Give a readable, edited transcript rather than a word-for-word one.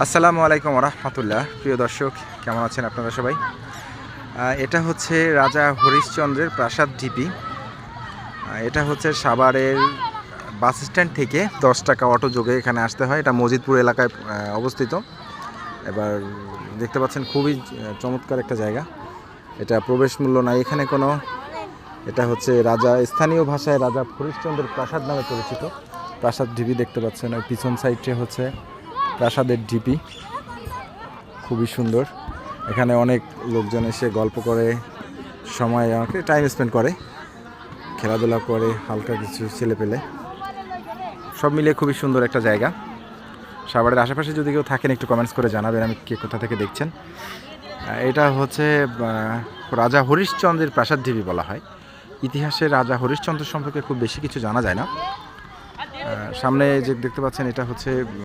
আসসালামু আলাইকুম রহমতুল্লাহ। প্রিয় দর্শক, কেমন আছেন আপনারা সবাই? এটা হচ্ছে রাজা হরিশ্চন্দ্রের প্রাসাদ ঢিপি। এটা হচ্ছে সাভারের বাস স্ট্যান্ড থেকে 10 টাকা অটো যোগে এখানে আসতে হয়। এটা মজিদপুর এলাকায় অবস্থিত। এবার দেখতে পাচ্ছেন খুবই চমৎকার একটা জায়গা। এটা প্রবেশ মূল্য নাই এখানে কোনো। এটা হচ্ছে স্থানীয় ভাষায় রাজা হরিশ্চন্দ্রের প্রাসাদ নামে পরিচিত। প্রাসাদ ঢিপি দেখতে পাচ্ছেন, ওই পিছন সাইডে হচ্ছে প্রাসাদের ঢিপি। খুবই সুন্দর। এখানে অনেক লোকজন এসে গল্প করে, সময় আমাকে টাইম স্পেন্ড করে, খেলাধুলা করে, হালকা কিছু ছেলে পেলে সব মিলিয়ে খুবই সুন্দর একটা জায়গা। সাভারের আশেপাশে যদি কেউ থাকেন একটু কমেন্টস করে জানাবেন আমি কে কোথা থেকে দেখছেন। এটা হচ্ছে রাজা হরিশ্চন্দ্রের প্রাসাদ ঢিপি বলা হয়। ইতিহাসে রাজা হরিশ্চন্দ্র সম্পর্কে খুব বেশি কিছু জানা যায় না। সামনে যে দেখতে পাচ্ছেন এটা হচ্ছে